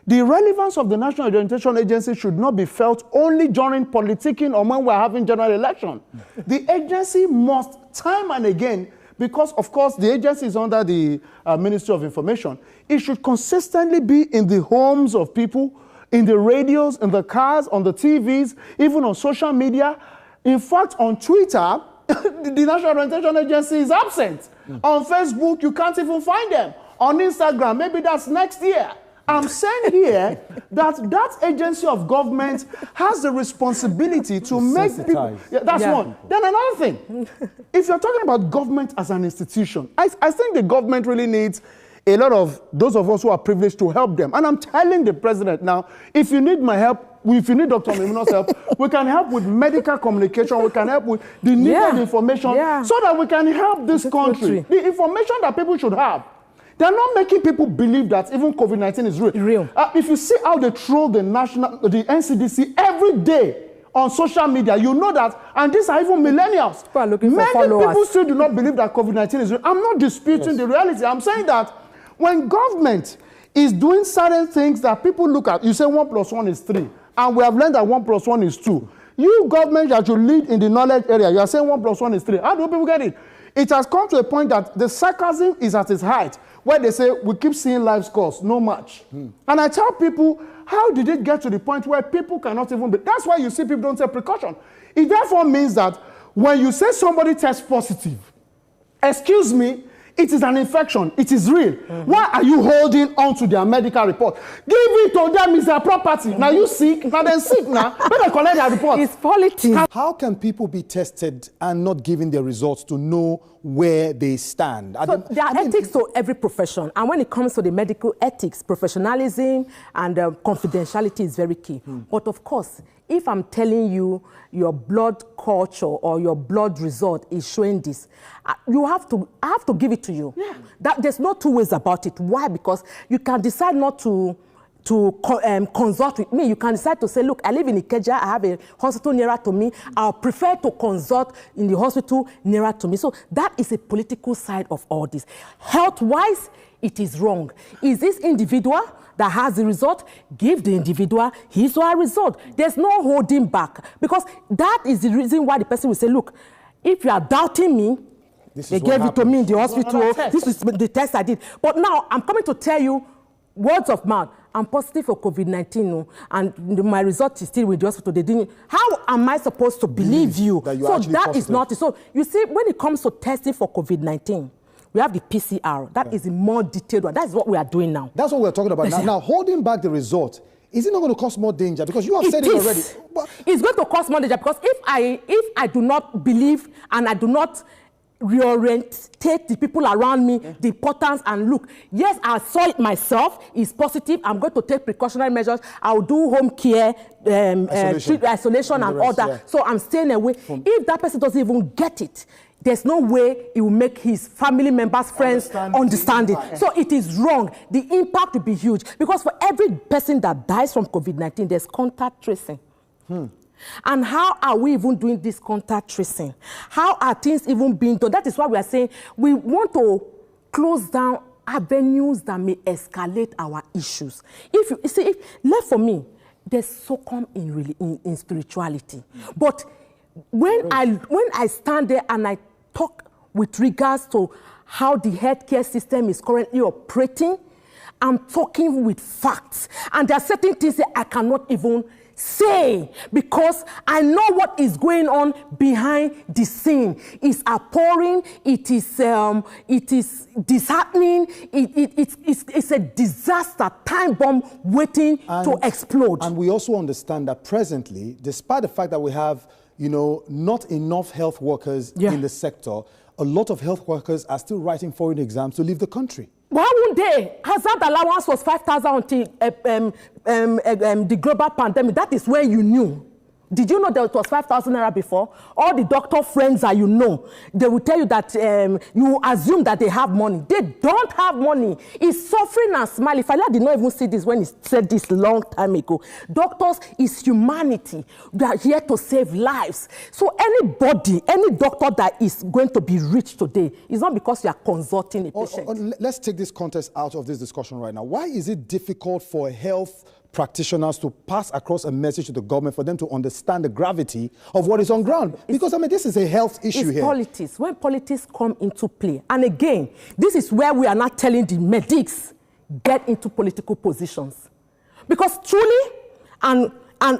The relevance of the National Orientation Agency should not be felt only during politicking or when we're having general election. The agency must, time and again, because, of course, the agency is under the Ministry of Information, it should consistently be in the homes of people, in the radios, in the cars, on the TVs, even on social media. In fact, on Twitter, the National Orientation Agency is absent. On Facebook, you can't even find them. On Instagram, maybe that's next year. I'm saying here that that agency of government has the responsibility to make people... that's one. Then another thing. If you're talking about government as an institution, I think the government really needs a lot of those of us who are privileged to help them. And I'm telling the president now, if you need my help, if you need Dr. Maymunah's help, we can help with medical communication, we can help with the needed information so that we can help this country. The information that people should have. They're not making people believe that even COVID-19 is real. If you see how they troll the NCDC every day on social media, you know that, and these are even millennials. People are looking for Many followers. people still do not believe that COVID-19 is real. I'm not disputing the reality. I'm saying that when government is doing certain things that people look at, you say 1 + 1 is 3, and we have learned that 1 + 1 is 2. You government that you lead in the knowledge area, you are saying 1 + 1 is 3. How do people get it? It has come to a point that the sarcasm is at its height, where they say, we keep seeing life scores, no match. And I tell people, how did it get to the point where people cannot even be? That's why you see people don't take precaution. It therefore means that when you say somebody tests positive, excuse me, it is an infection. It is real. Why are you holding on to their medical report? Give it to them. It's their property. Now you sick. Now they're sick now. Better collect their report. It's politics. How can people be tested and not giving their results to know where they stand? So there are ethics to every profession. And when it comes to the medical ethics, professionalism and confidentiality is very key. But of course, if I'm telling you your blood culture or your blood result is showing this, I have to give it to you. Yeah. There's no two ways about it. Why? Because you can decide not to consult with me. You can decide to say, look, I live in Ikeja, I have a hospital nearer to me. I'll prefer to consult in the hospital nearer to me. So that is a political side of all this. Health-wise, it is wrong. Is this individual that has the result? Give the individual his or her result. There's no holding back, because that is the reason why the person will say, look, if you are doubting me, they gave it to me in the hospital. This is the test I did. But now I'm coming to tell you, words of mouth, I'm positive for COVID-19, and my result is still with the hospital. They didn't. How am I supposed to believe you? So that is not. So you see, when it comes to testing for COVID-19, we have the PCR. That is the more detailed one. That is what we are doing now. That's what we're talking about now. Now, holding back the result, is it not going to cause more danger? Because you have said it already. But it's going to cause more danger, because if I do not believe and I do not reorientate the people around me, the importance, and look, yes, I saw it myself, it's positive, I'm going to take precautionary measures, I'll do home care, isolation and all that. Yeah. So I'm staying away. If that person doesn't even get it, there's no way it will make his family members, friends understand it. So it is wrong. The impact will be huge, because for every person that dies from COVID-19, there's contact tracing. And how are we even doing this contact tracing? How are things even being done? That is why we are saying we want to close down avenues that may escalate our issues. If you see, left for me, there's succumb in spirituality. But when I stand there and I talk with regards to how the healthcare system is currently operating, I'm talking with facts. And there are certain things that I cannot even say, because I know what is going on behind the scene. It's appalling. It is disheartening. It's a disaster, time bomb waiting to explode. And we also understand that presently, despite the fact that we have, not enough health workers in the sector, a lot of health workers are still writing foreign exams to leave the country. Why wouldn't they? Hazard allowance was 5,000 until the global pandemic. That is when you knew. Did you know that it was 5,000 naira before? All the doctor friends that you know, they will tell you that you assume that they have money. They don't have money. It's suffering and smile. If I did not even see this when he said this long time ago. Doctors is humanity. They are here to save lives. So any doctor that is going to be rich today, is not because you are consulting a patient. Let's take this context out of this discussion right now. Why is it difficult for health practitioners to pass across a message to the government for them to understand the gravity of what is on ground? Because, this is a health issue here. It's politics. When politics come into play, and again, this is where we are not telling the medics, get into political positions. Because truly, and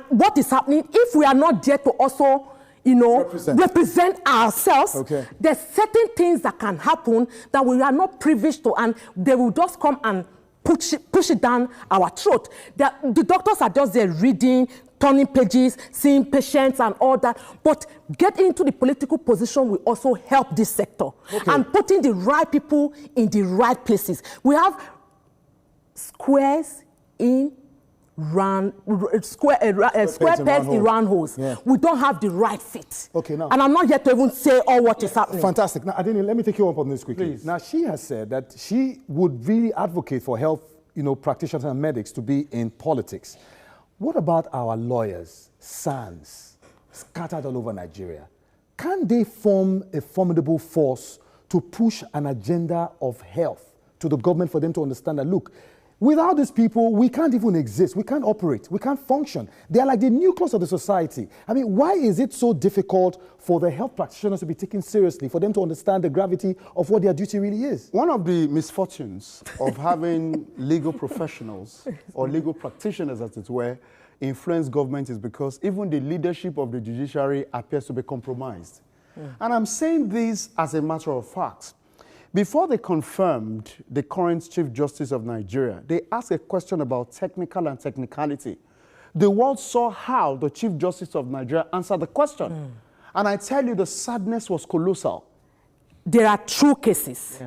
what is happening, if we are not there to also, represent ourselves, there's certain things that can happen that we are not privileged to, and they will just come and push it down our throat. The doctors are just there reading, turning pages, seeing patients and all that. But getting into the political position will also help this sector. And putting the right people in the right places. We have squares in square pegs in round holes. We don't have the right fit. Now, and I'm not here to even say all what is happening. Fantastic. Now, Adeniyi, let me take you up on this quickly. Please. Now, she has said that she would really advocate for health, practitioners and medics to be in politics. What about our lawyers, SANs, scattered all over Nigeria? Can they form a formidable force to push an agenda of health to the government for them to understand that, look, Without these people, we can't even exist. We can't operate. We can't function. They are like the nucleus of the society. I mean, why is it so difficult for the health practitioners to be taken seriously, for them to understand the gravity of what their duty really is? One of the misfortunes of having legal professionals or legal practitioners, as it were, influence government is because even the leadership of the judiciary appears to be compromised. And I'm saying this as a matter of fact. Before they confirmed the current Chief Justice of Nigeria, they asked a question about technical and technicality. The world saw how the Chief Justice of Nigeria answered the question. And I tell you, the sadness was colossal. There are true cases.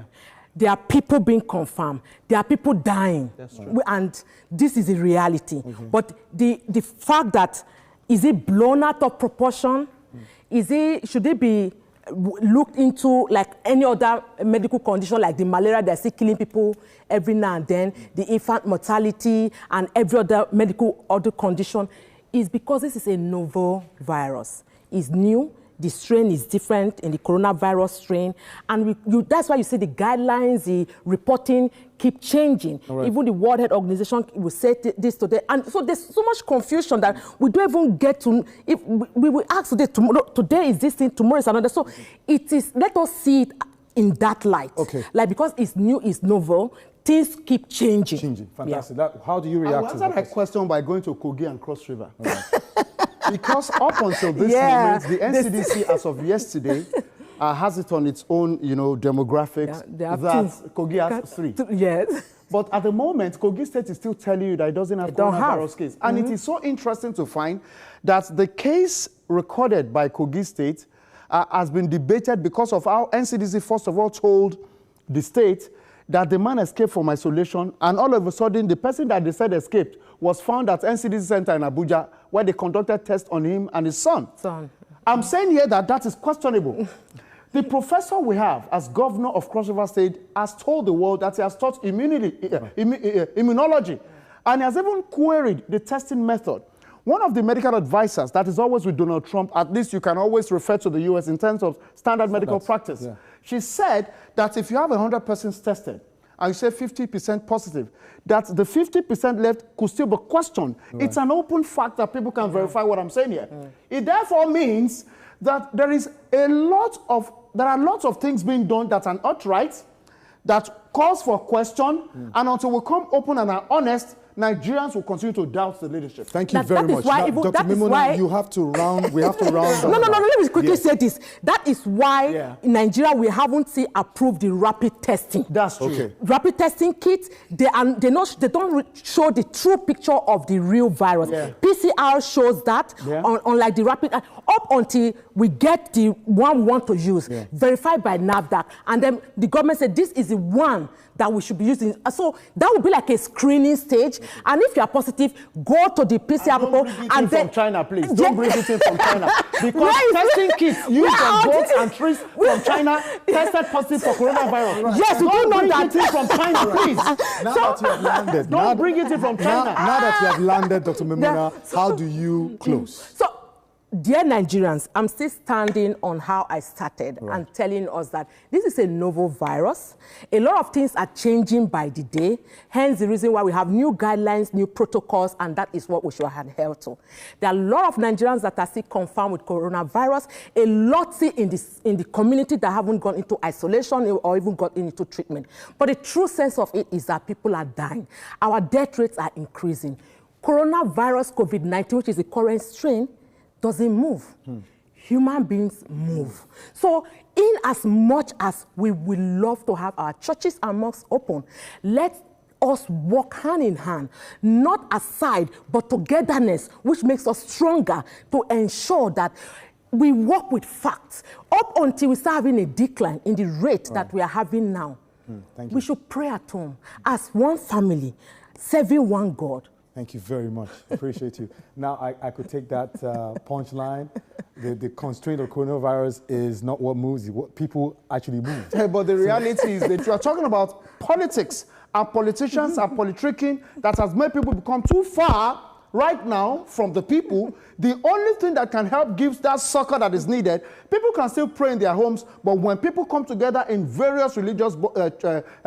There are people being confirmed. There are people dying. That's true. And this is a reality. But the fact that, is it blown out of proportion? Should it be looked into like any other medical condition, like the malaria that's still killing people every now and then, the infant mortality and every other medical condition? Is because this is a novel virus. It's new. The strain is different in the coronavirus strain. And that's why you see the guidelines, the reporting keep changing. Right. Even the World Health Organization will say this today. And so there's so much confusion that we don't even get to, if we will ask today, today is this thing, tomorrow is another. So it is, let us see it in that light. Okay. Like, because it's new, it's novel, things keep changing. Fantastic. How do you react to that? I'll answer that question by going to Kogi and Cross River. Right. Because up until this moment, the NCDC, as of yesterday, has it on its own, demographics, that Kogi has 3. Yes. But at the moment, Kogi State is still telling you that it doesn't have coronavirus case. And it is so interesting to find that the case recorded by Kogi State has been debated because of how NCDC, first of all, told the state that the man escaped from isolation, and all of a sudden, the person that they said escaped was found at NCDC Center in Abuja, where they conducted tests on him and his son. I'm saying here that that is questionable. The professor we have as governor of Cross River State has told the world that he has taught immunology, and he has even queried the testing method. One of the medical advisors that is always with Donald Trump, at least you can always refer to the US in terms of standard medical practice. Yeah. She said that if you have 100 persons tested, and you say 50% positive, that the 50% left could still be questioned. Right. It's an open fact that people can verify what I'm saying here. It therefore means that there are lots of things being done that are not right, that calls for question, and until we come open and are honest, Nigerians will continue to doubt the leadership. Thank you very much. Now, Dr. Maymunah, we have to round No, let me quickly say this. That is why in Nigeria we haven't seen approved the rapid testing. That's true. Okay. Rapid testing kits, they don't show the true picture of the real virus. Yeah. PCR shows that, unlike the rapid, up until we get the one we want to use, verified by NAFDAC, and then the government said this is the one that we should be using. So that would be like a screening stage. And if you are positive, go to the PCR people. And then from China, please. Don't bring it in from China. Because testing kits used on goats and trees from China tested positive for coronavirus. Right. Yes, we do know that. Don't bring it in from China, please. Now that you have landed. Don't bring it in from China. Now that you have landed, Dr. Maymunah, how do you close? So, dear Nigerians, I'm still standing on how I started and telling us that this is a novel virus. A lot of things are changing by the day, hence the reason why we have new guidelines, new protocols, and that is what we should adhere to. There are a lot of Nigerians that are still confirmed with coronavirus, a lot still in the community that haven't gone into isolation or even got into treatment. But the true sense of it is that people are dying. Our death rates are increasing. Coronavirus COVID-19, which is the current strain, doesn't move. Human beings move. So in as much as we would love to have our churches and mosques open, let us work hand in hand, not aside, but togetherness, which makes us stronger to ensure that we work with facts up until we start having a decline in the rate that we are having now. Thank you. We should pray at home as one family, serving one God. Thank you very much. Appreciate you. Now, I could take that punchline. The constraint of coronavirus is not what moves, it's what people actually move. But the reality is that you are talking about politics, and politicians are politicking that has made people become too far right now from the people, the only thing that can help give that succor that is needed, people can still pray in their homes, but when people come together in various religious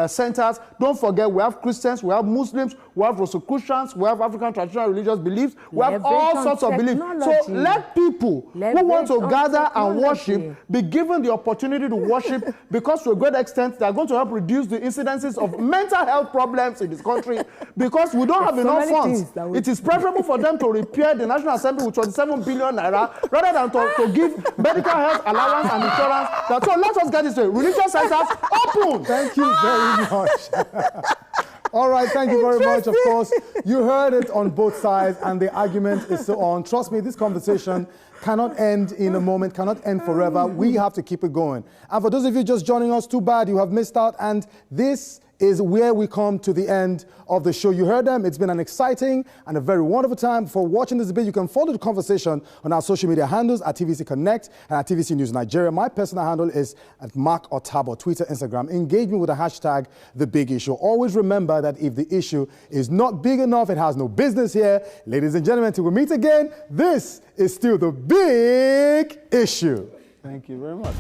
centers, don't forget we have Christians, we have Muslims, we have Rosicrucians, we have African traditional religious beliefs, we have all sorts of beliefs. So let people who want to gather and worship be given the opportunity to worship, because to a great extent they are going to help reduce the incidences of mental health problems in this country, because we don't have enough funds. It is preferable for them to repair the National Assembly with 27 billion naira rather than to give medical health allowance and insurance. So let us get this way. Religious centers open. Thank you very much. All right, thank you very much. Of course, you heard it on both sides, and the argument is so on. Trust me, this conversation cannot end in a moment, cannot end forever. We have to keep it going. And for those of you just joining us, too bad you have missed out. And this is where we come to the end of the show. You heard them. It's been an exciting and a very wonderful time. For watching this debate, you can follow the conversation on our social media handles at TVC Connect and at TVC News Nigeria. My personal handle is at Mark Otabor, Twitter, Instagram. Engage me with the hashtag #TheBigIssue. Always remember that if the issue is not big enough, it has no business here. Ladies and gentlemen, till we meet again, this is still the big issue. Thank you very much.